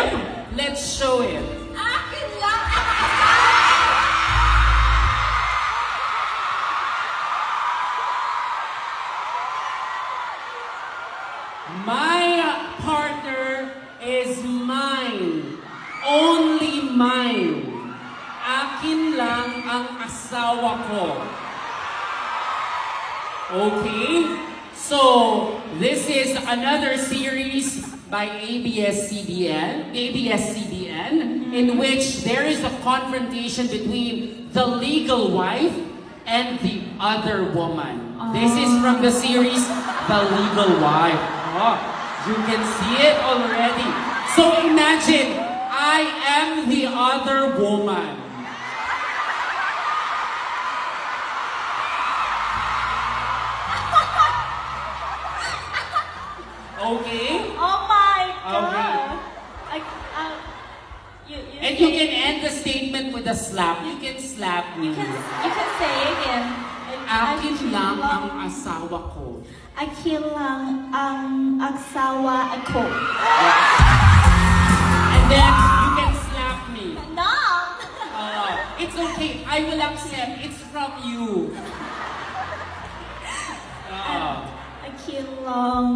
him? Let's show it. Akin lang. My partner is mine. Only mine. Akin lang ang asawa ko. Okay? So, this is another series by ABS-CBN, in which there is a confrontation between the legal wife and the other woman. This is from the series, The Legal Wife. Oh, you can see it already. So imagine, I am the other woman. Okay? Oh my God. Okay. And you can end the statement with a slap. You can slap me. You can say again. Akin lang ang asawa ko. Akin lang ang asawa ako. And then you can slap me. No! It's okay. I will accept. It's from you. Akin lang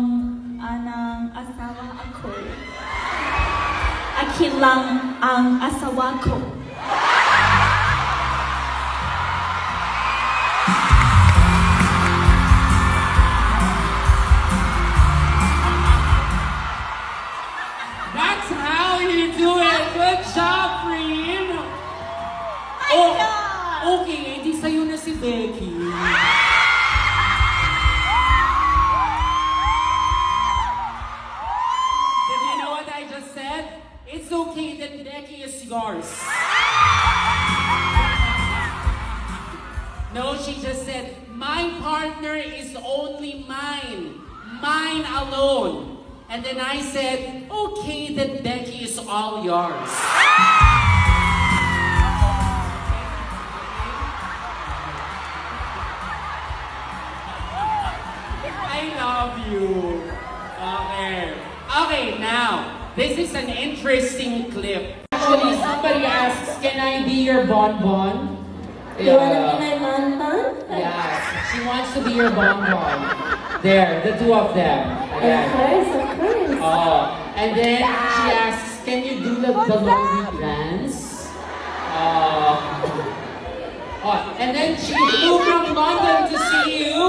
ang asawa ako. Akin lang ang asawa ko. That's how you do it. Good job, Reem. My God! Okay, edi sa'yo na si Becky. Did you know what I just said? It's okay that Becky is yours. No, she just said, my partner is only mine. Mine alone. And then I said, okay, then Becky is all yours. I love you. Okay. Okay, now, this is an interesting clip. Actually, somebody asks, can I be your bonbon? You wanna be my bonbon? Yes, she wants to be your bonbon. There, the two of them. Ayan. Of course. Oh, and then she asks, can you do the laundry dance? And then she flew from London to see you.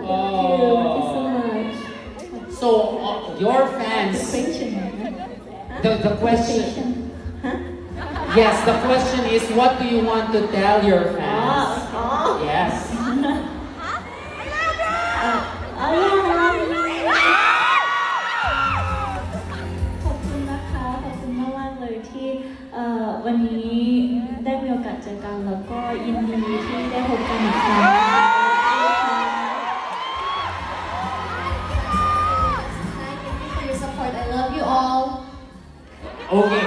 Thank you so much. So, your fans, the question, yes, the question is, what do you want to tell your fans? Yes. Thank วันนี้ได้มีโอกาสเจอกันแล้วก็ยินดีที่ได้พบกันอีกครั้ง Thank you for your support. I love you all. Okay,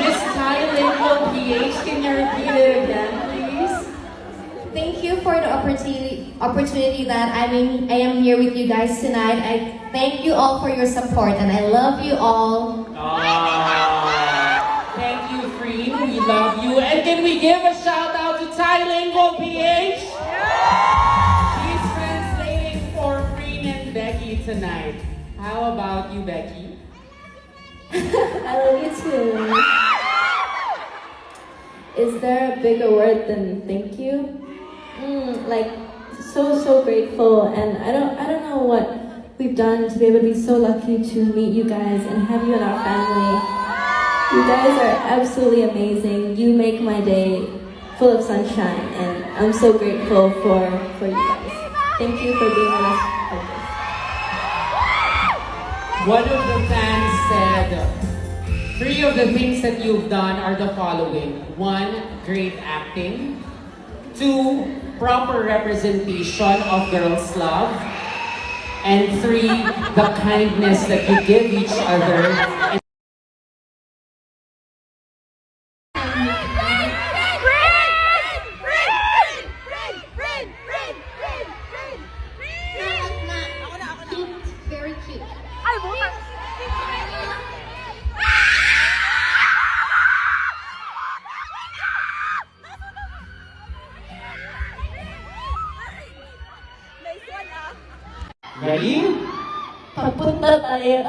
Miss Thailand PH, can you repeat it again, please? Thank you for the opportunity that I am here with you guys tonight. I thank you all for your support and I love you all. Thank you, Freem. We love you. And can we give a shout out to Thailand PH? She's translating for Freem and Becky tonight. How about you, Becky? I love you too. Is there a bigger word than thank you? Like so grateful, and I don't know what we've done to be able to be so lucky to meet you guys and have you in our family. You guys are absolutely amazing. You make my day full of sunshine, and I'm so grateful for you guys. Thank you for being with us. One of the fans said, 3 of the things that you've done are the following. 1, great acting. 2, proper representation of girls' love. And 3, the kindness that you give each other. Very cute. Oh,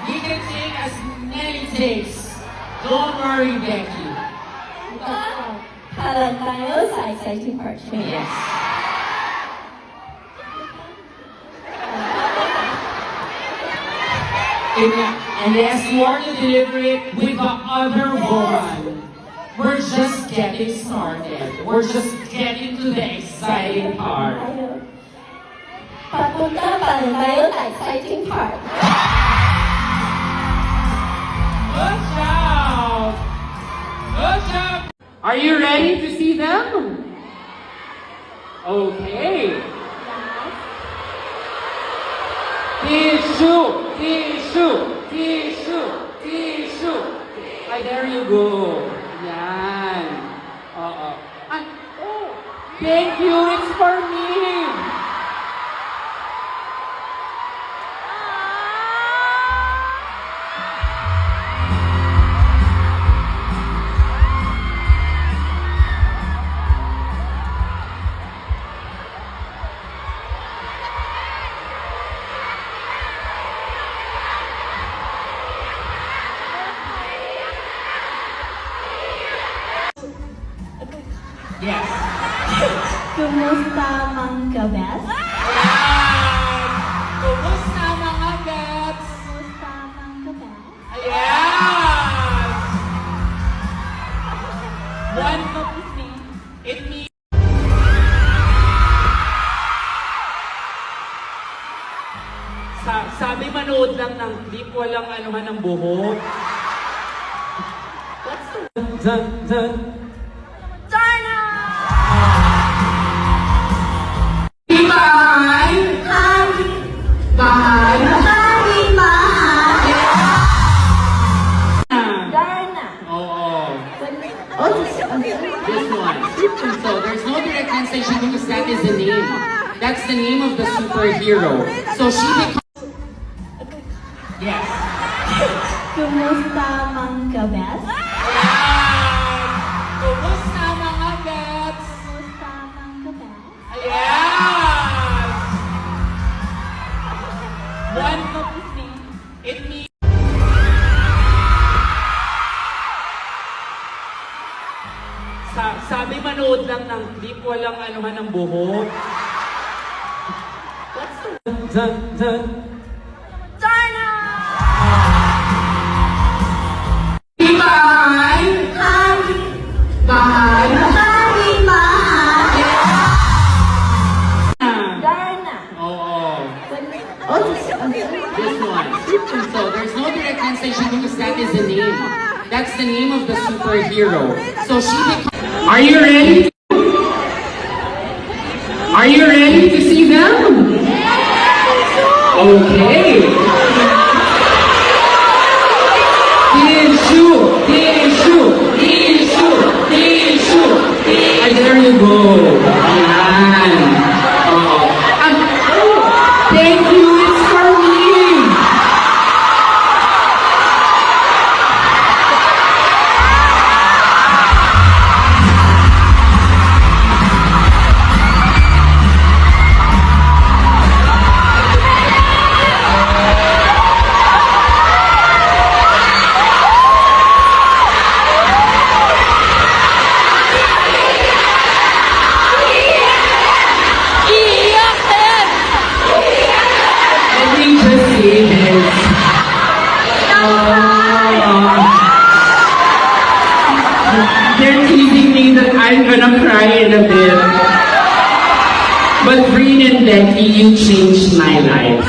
you can sing as many takes. Don't worry, Becky. Para tayo sa exciting part. Yes. And as you are to deliver it with the other woman, we're just getting started. We're just getting to the exciting part. Papunta pa rin tayo sa exciting part. Good job! Good job! Are you ready to see them? Okay. Tissue! Tissue! Tissue! Tissue! Ay, there you go. Yan. Oo. Ay, oh! Thank you! It's for me! Yes. Kumusta mga best? Ayan! Kumusta mga gats? Kumusta mga best? Ayan! One of it means sabi manood lang ng clip, walang anuhan ng buhok. What's the... Bahay! Bahay! Darna. Oo. Oh, this one. This one. So there's no direct translation because that is the name. That's the name of the superhero. So she becomes... Yes. Kumusta mga best? Ayan! Kumusta mga gats? Kumusta mga best? Ayan! One of it means sabi manood lang ng clip, walang anuhan ng buhok. What's the... Bahay! Bahay! Darna. Oo. Oh, this one. This one. So there's no direct translation because that is the name. That's the name of the superhero. So she becomes... Are you ready? Are you ready to see them? Okay. Tissue! Tissue! Tissue! Tissue! And there you go. Ayan. Oo. Thank you, it's for me! Let me just say this. They're teasing me that I'm gonna cry in a bit. But Breen and Becky, you changed my life.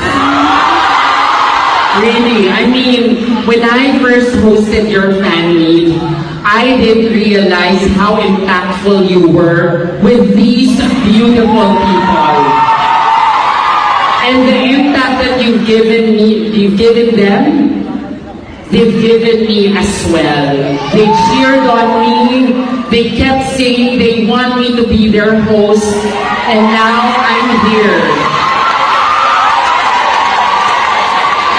Really, I mean, when I first hosted your fan meet, I didn't realize how impactful you were with these beautiful people. And the impact that you've given them, they've given me as well. They cheered on me, they kept saying they want me to be their host, and now I'm here.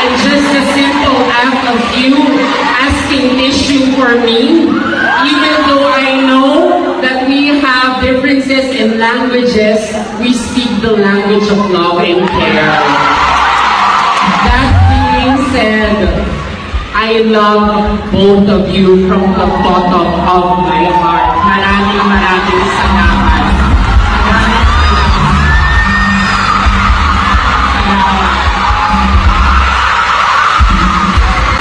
And just a simple act of you asking issue for me, even though I know that we have differences in languages, we speak the language of love and care. That being said, I love both of you from the bottom of my heart. Maraming salamat.